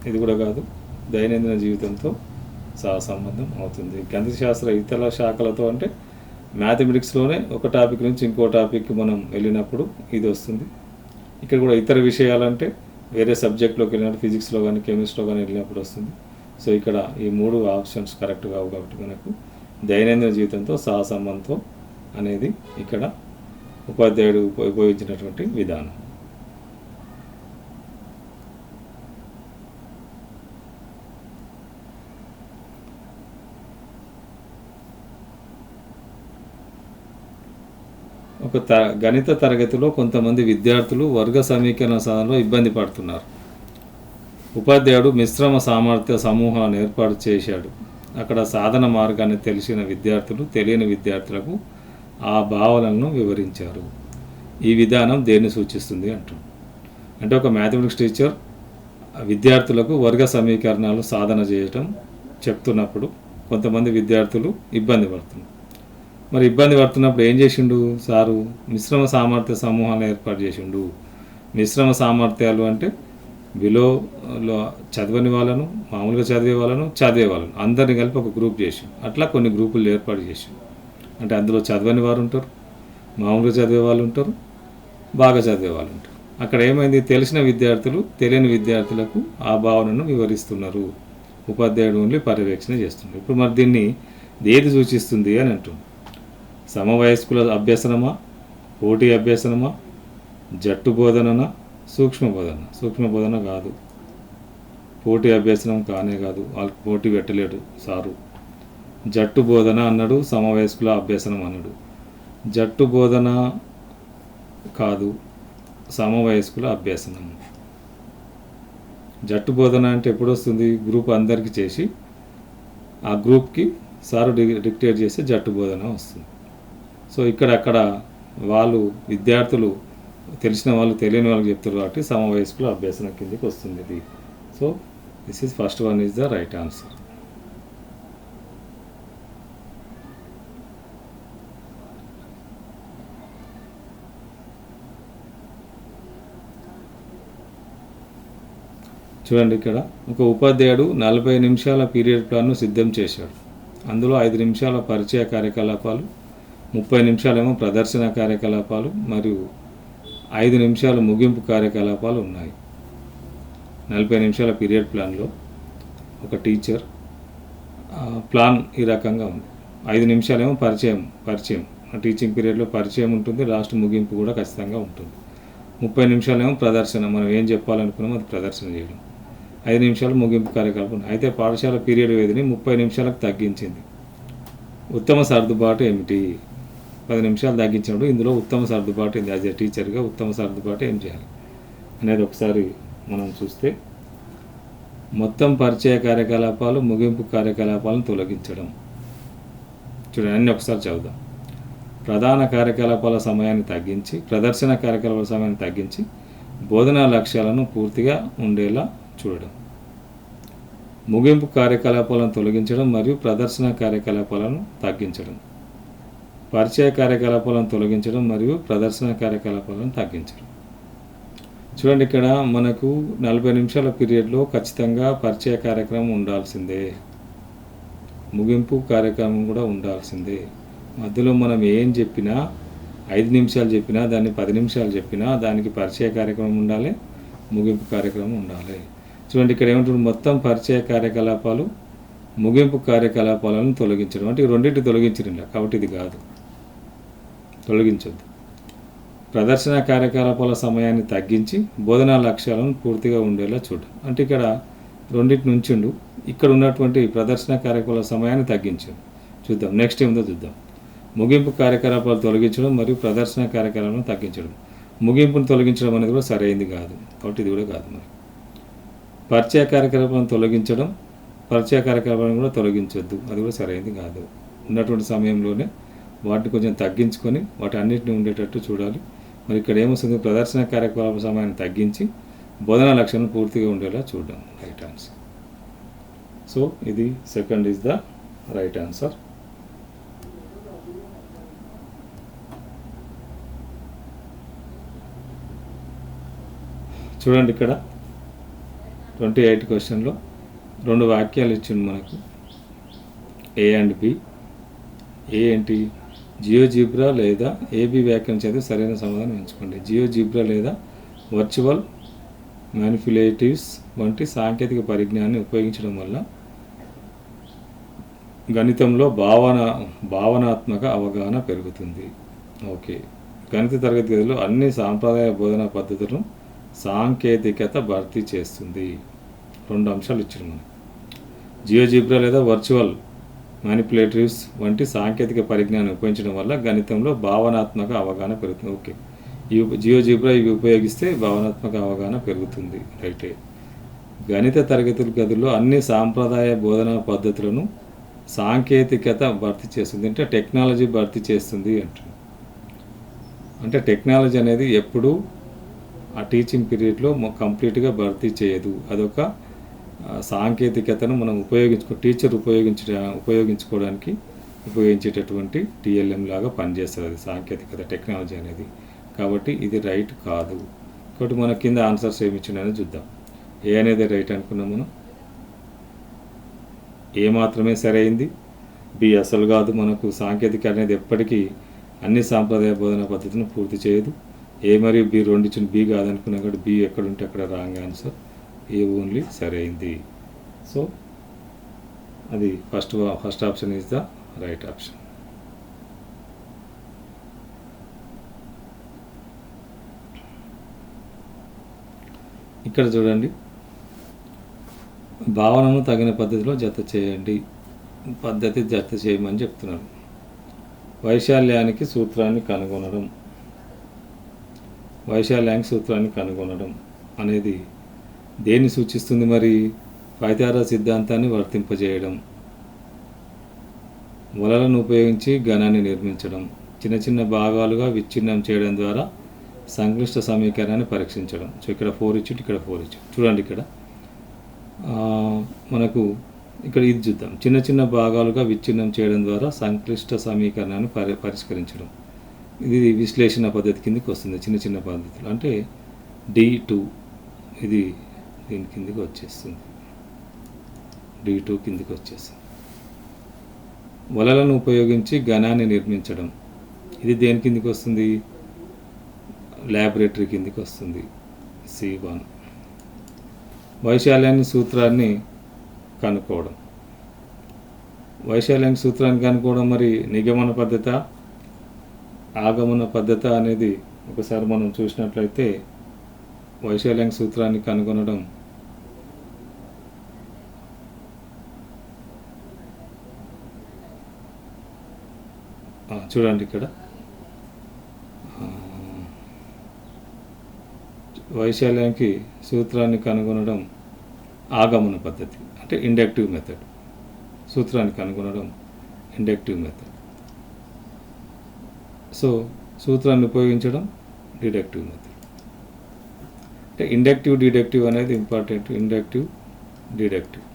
ఇది కూడా కాదు. దైనందిన జీవితంతో సహసంబంధం అవుతుంది. గణిత శాస్త్ర ఇతర శాఖలతో అంటే మ్యాథమెటిక్స్లోనే ఒక టాపిక్ నుంచి ఇంకో టాపిక్కి మనం వెళ్ళినప్పుడు ఇది వస్తుంది. ఇక్కడ కూడా ఇతర విషయాలంటే వేరే సబ్జెక్ట్లోకి వెళ్ళినప్పుడు ఫిజిక్స్లో కానీ కెమిస్ట్రీలో కానీ వెళ్ళినప్పుడు వస్తుంది. సో ఇక్కడ ఈ 3 ఆప్షన్స్ కరెక్ట్ కావు కాబట్టి మనకు దైనందిన జీవితంతో సహసంబంధం అనేది ఇక్కడ ఉపాధ్యాయుడు ఉపయోగించినటువంటి విధానం. ఒక గణిత తరగతిలో కొంతమంది విద్యార్థులు వర్గ సమీకరణ సాధనలో ఇబ్బంది పడుతున్నారు. ఉపాధ్యాయుడు మిశ్రమ సామర్థ్య సమూహాన్ని ఏర్పాటు చేశాడు. అక్కడ సాధన మార్గాన్ని తెలిసిన విద్యార్థులు తెలియని విద్యార్థులకు ఆ భావనలను వివరించారు. ఈ విధానం దేన్ని సూచిస్తుంది అంటారు. అంటే ఒక మ్యాథమెటిక్స్ టీచర్ విద్యార్థులకు వర్గ సమీకరణాలు సాధన చేయటం చెప్తున్నప్పుడు కొంతమంది విద్యార్థులు ఇబ్బంది పడుతున్నారు. మరి ఇబ్బంది పడుతున్నప్పుడు ఏం చేసిండు సారు? మిశ్రమ సామర్థ్య సమూహాన్ని ఏర్పాటు చేసిండు. మిశ్రమ సామర్థ్యాలు అంటే బిలోలో చదవని వాళ్ళను, మామూలుగా చదివే వాళ్ళను అందరిని కలిపి ఒక గ్రూప్ చేసి అట్లా కొన్ని గ్రూపులు ఏర్పాటు చేసి, అంటే అందులో చదవని వారు ఉంటారు, మామూలుగా చదివే వాళ్ళు ఉంటారు, బాగా చదివే వాళ్ళు ఉంటారు. అక్కడ ఏమైంది? తెలిసిన విద్యార్థులు తెలియని విద్యార్థులకు ఆ భావనను వివరిస్తున్నారు. ఉపాధ్యాయుడు ఓన్లీ పర్యవేక్షణ చేస్తున్నారు. ఇప్పుడు మరి దీన్ని ఏది సూచిస్తుంది అని అంటుంది. సమవయస్కుల అభ్యసనమా, పోటీ అభ్యసనమా, జట్టు బోధననా, సూక్ష్మ బోధన? సూక్ష్మ బోధన కాదు, పోటీ అభ్యసనం కానే కాదు, వాళ్ళకి పోటీ పెట్టలేడు సారు. జట్టు బోధన అన్నాడు, సమవయస్కుల అభ్యసనం అన్నాడు. జట్టు బోధన కాదు, సమవయస్కుల అభ్యసనం. జట్టు బోధన అంటే ఎప్పుడు వస్తుంది? గ్రూప్ అందరికీ చేసి ఆ గ్రూప్కి సారు డిక్టేట్ చేస్తే జట్టు బోధన వస్తుంది. సో అక్కడ వాళ్ళు విద్యార్థులు తెలిసిన వాళ్ళు తెలియని వాళ్ళకి చెప్తారు కాబట్టి సమవయస్కుల అభ్యసనం కిందకి వస్తుంది ఇది. So this is first one is the right answer. చూడండి, ఇక్కడ ఒక ఉపాధ్యాయుడు 40 నిమిషాల పీరియడ్ ప్లాన్ను సిద్ధం చేశాడు. అందులో 5 నిమిషాల పరిచయ కార్యకలాపాలు, 30 నిమిషాలేమో ప్రదర్శన కార్యకలాపాలు మరియు 5 నిమిషాల ముగింపు కార్యకలాపాలు ఉన్నాయి. 40 నిమిషాల పీరియడ్ ప్లాన్లో ఒక టీచర్ ప్లాన్ ఈ రకంగా ఉంది. 5 నిమిషాలేమో పరిచయం టీచింగ్ పీరియడ్లో పరిచయం ఉంటుంది, లాస్ట్ ముగింపు కూడా ఖచ్చితంగా ఉంటుంది. 30 నిమిషాలేమో ప్రదర్శన, మనం ఏం చెప్పాలనుకున్నామో అది ప్రదర్శన చేయడం, 5 నిమిషాలు ముగింపు కార్యకలాపం. అయితే పాఠశాల పీరియడ్ వ్యవధిని 30 నిమిషాలకు తగ్గించింది. ఉత్తమ సర్దుబాటు ఏమిటి? 10 నిమిషాలు తగ్గించినప్పుడు ఇందులో ఉత్తమ సర్దుబాటు ఏంది? యాజ్ ఏ టీచర్గా ఉత్తమ సర్దుబాటు ఏం చేయాలి అనేది ఒకసారి మనం చూస్తే, మొత్తం పరిచయ కార్యకలాపాలు, ముగింపు కార్యకలాపాలను తొలగించడం. చూడండి, అన్నీ ఒకసారి చదువుదాం. ప్రధాన కార్యకలాపాల సమయాన్ని తగ్గించి, ప్రదర్శన కార్యకలాపాల సమయాన్ని తగ్గించి, బోధనా లక్ష్యాలను పూర్తిగా ఉండేలా చూడడం. ముగింపు కార్యకలాపాలను తొలగించడం మరియు ప్రదర్శన కార్యకలాపాలను తగ్గించడం. పరిచయ కార్యకలాపాలను తొలగించడం మరియు ప్రదర్శన కార్యకలాపాలను తగ్గించడం. చూడండి, ఇక్కడ మనకు 40 నిమిషాల పీరియడ్లో ఖచ్చితంగా పరిచయ కార్యక్రమం ఉండాల్సిందే, ముగింపు కార్యక్రమం కూడా ఉండాల్సిందే. మధ్యలో మనం ఏం చెప్పినా, 5 నిమిషాలు చెప్పినా, దాన్ని 10 నిమిషాలు చెప్పినా దానికి పరిచయ కార్యక్రమం ఉండాలి, ముగింపు కార్యక్రమం ఉండాలి. చూడండి, ఇక్కడ ఏమంటుంది? మొత్తం పరిచయ కార్యకలాపాలు, ముగింపు కార్యకలాపాలను తొలగించడం. అంటే ఈ రెండింటి తొలగించడం, కాబట్టి ఇది కాదు, తొలగించొద్దు. ప్రదర్శన కార్యకలాపాల సమయాన్ని తగ్గించి బోధనా లక్ష్యాలను పూర్తిగా ఉండేలా చూడడం. అంటే ఇక్కడ రెండింటి నుంచిండు, ఇక్కడ ఉన్నటువంటి ప్రదర్శన కార్యకలాపాల సమయాన్ని తగ్గించండి. చూద్దాం నెక్స్ట్ ఏమిటో చూద్దాం. ముగింపు కార్యకలాపాలు తొలగించడం మరియు ప్రదర్శన కార్యకలాపాలను తగ్గించడం. ముగింపును తొలగించడం అనేది కూడా సరైనది కాదు, కాబట్టి ఇది కూడా కాదు. మరి పరిచయ కార్యకలాపాలను తొలగించడం, పరిచయ కార్యకలాపాలను కూడా తొలగించొద్దు, అది కూడా సరైనది కాదు. ఉన్నటువంటి సమయంలోనే వాటిని కొంచెం తగ్గించుకొని వాటి అన్నింటినీ ఉండేటట్టు చూడాలి. మరి ఇక్కడ ఏమొస్తుంది? ప్రదర్శన కార్యకలాపాల సమయాన్ని తగ్గించి బోధనా లక్ష్యాలను పూర్తిగా ఉండేలా చూడడం. Right answer. సో ఇది second is the right answer. చూడండి, ఇక్కడ 28 క్వశ్చన్లో 2 వాక్యాలు ఇచ్చింది మనకు, ఏ అండ్ బి. ఏ ఏంటి? జియోజిబ్రా లేదా ఏబి వ్యాఖ్యానం చేస్తే సరైన సమాధానం ఎంచుకోండి. జియోజిబ్రా లేదా వర్చువల్ మ్యానిపులేటివ్స్ వంటి సాంకేతిక పరిజ్ఞానాన్ని ఉపయోగించడం వల్ల గణితంలో భావనాత్మక అవగాహన పెరుగుతుంది. ఓకే, గణిత తరగతి గదిలో అన్ని సాంప్రదాయ బోధనా పద్ధతులను సాంకేతికత భర్తీ చేస్తుంది. 2 అంశాలు ఇచ్చారు మనకి. జియోజిబ్రా లేదా వర్చువల్ మ్యానిపులేటివ్స్ వంటి సాంకేతిక పరిజ్ఞానం ఉపయోగించడం వల్ల గణితంలో భావనాత్మక అవగాహన పెరుగుతుంది. ఓకే, జియోజిబ్రా ఇవి ఉపయోగిస్తే భావనాత్మక అవగాహన పెరుగుతుంది. రైటే. గణిత తరగతుల గదుల్లో అన్ని సాంప్రదాయ బోధనా పద్ధతులను సాంకేతికత భర్తీ చేస్తుంది. అంటే టెక్నాలజీ భర్తీ చేస్తుంది అంటుంది. అంటే టెక్నాలజీ అనేది ఎప్పుడూ ఆ టీచింగ్ పీరియడ్లో కంప్లీట్గా భర్తీ చేయదు. అదొక సాంకేతికతను మనం టీచర్ ఉపయోగించుకోవడానికి ఉపయోగించేటటువంటి టీఎల్ఎం లాగా పనిచేస్తుంది అది సాంకేతికత, టెక్నాలజీ అనేది. కాబట్టి ఇది రైట్ కాదు. కాబట్టి మన కింద ఆన్సర్స్ ఏమి ఇచ్చినాయని చూద్దాం. ఏ అనేది రైట్ అనుకున్నాం మనం. ఏ మాత్రమే సరైంది, బి అసలు కాదు. మనకు సాంకేతిక అనేది ఎప్పటికీ అన్ని సాంప్రదాయ బోధనా పద్ధతిని పూర్తి చేయదు. ఏ మరియు బి రెండిచ్చిన బి కాదనుకున్నాం కాబట్టి బి ఎక్కడుంటే అక్కడ రాంగ్ ఆన్సర్. ఏ ఓన్లీ సరైంది. సో అది first option is the right option. ఇక్కడ చూడండి, భావనను తగిన పద్ధతిలో జత చేయండి. పద్ధతి జత చేయమని చెప్తున్నాను. వైశాల్యానికి సూత్రాన్ని కనుగొనడం. వైశాల్యానికి సూత్రాన్ని కనుగొనడం అనేది దేన్ని సూచిస్తుంది? మరి పైథాగరస్ సిద్ధాంతాన్ని వర్తింపజేయడం, వలలను ఉపయోగించి ఘనాన్ని నిర్మించడం, చిన్న చిన్న భాగాలుగా విచ్ఛిన్నం చేయడం ద్వారా సంక్లిష్ట సమీకరణాన్ని పరీక్షించడం. సో ఇక్కడ 4 ఇచ్చి ఇక్కడ 4 ఇచ్చి. చూడండి, ఇక్కడ మనకు ఇక్కడ ఇది చూద్దాం. చిన్న చిన్న భాగాలుగా విచ్ఛిన్నం చేయడం ద్వారా సంక్లిష్ట సమీకరణాన్ని పరిష్కరించడం. ఇది విశ్లేషణ పద్ధతి కిందకి వస్తుంది. చిన్న చిన్న పద్ధతులు అంటే D2 ఇది దీని కిందకి వచ్చేస్తుంది. D2 కిందకి వచ్చేస్తుంది. వలలను ఉపయోగించి ఘనాన్ని నిర్మించడం. ఇది దేని కిందకి వస్తుంది? ల్యాబొరేటరీ కిందకి వస్తుంది. C1. వైశాల్యాన్ని సూత్రాన్ని కనుక్కోవడం. వైశాల్యాన్ని సూత్రాన్ని కనుక్కోవడం మరి నిగమన పద్ధత, ఆగమన పద్ధత అనేది ఒకసారి మనం చూసినట్లయితే వైశాల్యం సూత్రాన్ని కనుగొనడం చూడండి ఇక్కడ వైశాల్యానికి సూత్రాన్ని కనుగొనడం ఆగమన పద్ధతి, అంటే ఇండక్టివ్ మెథడ్. సూత్రాన్ని కనుగొనడం ఇండక్టివ్ మెథడ్. సో సూత్రాన్ని ఉపయోగించడం డిడక్టివ్ మెథడ్. అంటే ఇండక్టివ్ డిడక్టివ్ అనేది ఇంపార్టెంట్. Inductive deductive.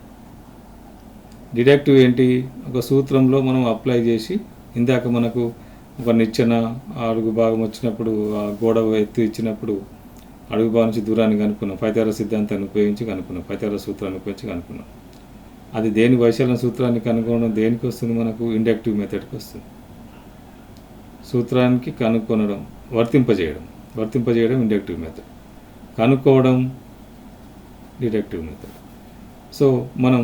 డిడక్టివ్ ఏంటి? ఒక సూత్రంలో మనం అప్లై చేసి, ఇందాక మనకు ఒక నిచ్చెన అడుగు భాగం వచ్చినప్పుడు, ఆ గోడ ఎత్తు ఇచ్చినప్పుడు అడుగు భాగం నుంచి దూరాన్ని కనుక్కున్నాం. పైథాగరస్ సిద్ధాంతాన్ని ఉపయోగించి కనుక్కున్నాం, పైథాగరస్ సూత్రాన్ని ఉపయోగించి కనుక్కున్నాం. అది దేని వైశాల్యం సూత్రాన్ని కనుక్కోవడం దేనికి వస్తుంది? మనకు ఇండక్టివ్ మెథడ్కి వస్తుంది. సూత్రానికి కనుక్కొనడం, వర్తింపజేయడం ఇండక్టివ్ మెథడ్. కనుక్కోవడం డిడక్టివ్ మెథడ్. సో మనం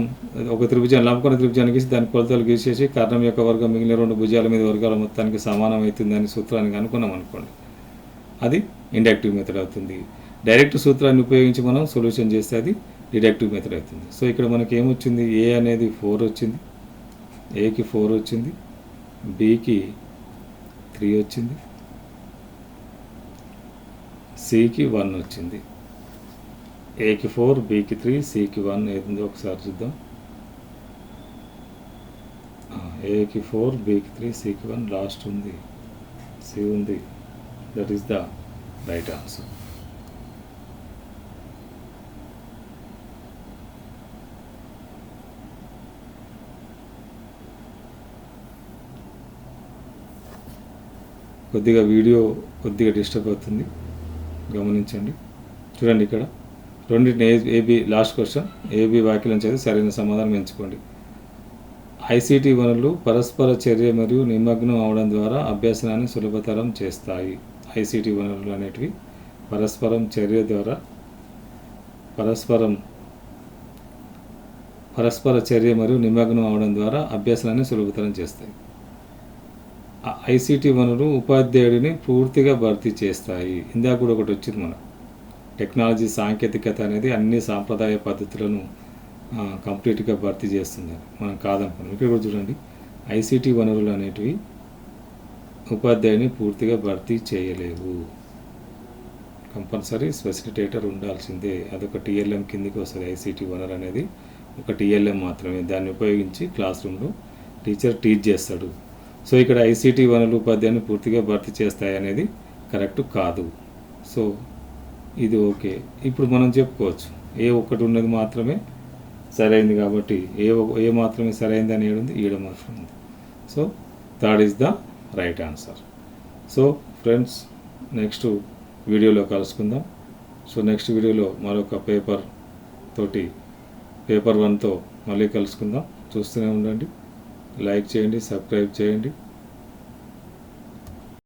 ఒక త్రిభుజాన్ని, లంబకోణ త్రిభుజాన్ని గీసి దాని కొలతలు గీసేసి కర్ణం యొక్క వర్గం మిగిలిన 2 భుజాల మీద వర్గాల మొత్తానికి సమానం అవుతుందని సూత్రాన్ని కనుక్కున్నాం అనుకోండి, అది ఇండక్టివ్ మెథడ్ అవుతుంది. డైరెక్ట్ సూత్రాన్ని ఉపయోగించి మనం సొల్యూషన్ చేస్తే అది డిడక్టివ్ మెథడ్ అవుతుంది. సో ఇక్కడ మనకి ఏమొచ్చింది? ఏ అనేది 4 వచ్చింది, ఏకి 4 వచ్చింది, బికి 3 వచ్చింది, సికి 1 వచ్చింది. ఏకి 4, బికి 3, సికి 1 ఏదో ఒకసారి చూద్దాం. ఏకి 4, బికి 3, సికి 1, లాస్ట్ ఉంది, సి ఉంది. That is the right answer. కొద్దిగా వీడియో డిస్టర్బ్ అవుతుంది, గమనించండి. చూడండి ఇక్కడ రెండింటిని ఏబి, లాస్ట్ క్వశ్చన్, ఏబి వ్యాఖ్యలను చదివి సరైన సమాధానం ఎంచుకోండి. ఐసీటీ వనరులు పరస్పర చర్య మరియు నిమగ్నం అవడం ద్వారా అభ్యసనాన్ని సులభతరం చేస్తాయి. ఐసీటీ వనరులు అనేటివి పరస్పర చర్య మరియు నిమగ్నం అవడం ద్వారా అభ్యసనాన్ని సులభతరం చేస్తాయి. ఐసీటీ వనరులు ఉపాధ్యాయుడిని పూర్తిగా భర్తీ చేస్తాయి. ఇందాక కూడా ఒకటి వచ్చింది, మన టెక్నాలజీ సాంకేతికత అనేది అన్ని సాంప్రదాయ పద్ధతులను కంప్లీట్గా భర్తీ చేస్తుంది, మనం కాదనుకున్నాం. ఇక్కడ కూడా చూడండి, ఐసీటీ వనరులు అనేటివి ఉపాధ్యాయుని పూర్తిగా భర్తీ చేయలేవు. కంపల్సరీ ఫెసిలిటేటర్ ఉండాల్సిందే. అదొక టీఎల్ఎం కిందికి వస్తుంది. ఐసీటీ వనరు అనేది ఒక టీఎల్ఎం మాత్రమే. దాన్ని ఉపయోగించి క్లాస్ రూమ్లో టీచర్ టీచ్ చేస్తాడు. సో ఇక్కడ ఐసీటీ వనరులు ఉపాధ్యాయుని పూర్తిగా భర్తీ చేస్తాయి అనేది కరెక్ట్ కాదు. సో ఇది ఓకే. ఇప్పుడు మనం చెప్పుకోవచ్చు, ఏ ఒక్కటి ఉన్నది మాత్రమే సరైంది కాబట్టి ఏ మాత్రమే సరైంది అని ఏడుంది, ఈడ మాత్రం ఉంది. So third is the right answer. So friends, next వీడియోలో కలుసుకుందాం. సో నెక్స్ట్ వీడియోలో మరొక పేపర్ 1తో మళ్ళీ కలుసుకుందాం. చూస్తూనే ఉండండి, లైక్ చేయండి, సబ్స్క్రైబ్ చేయండి.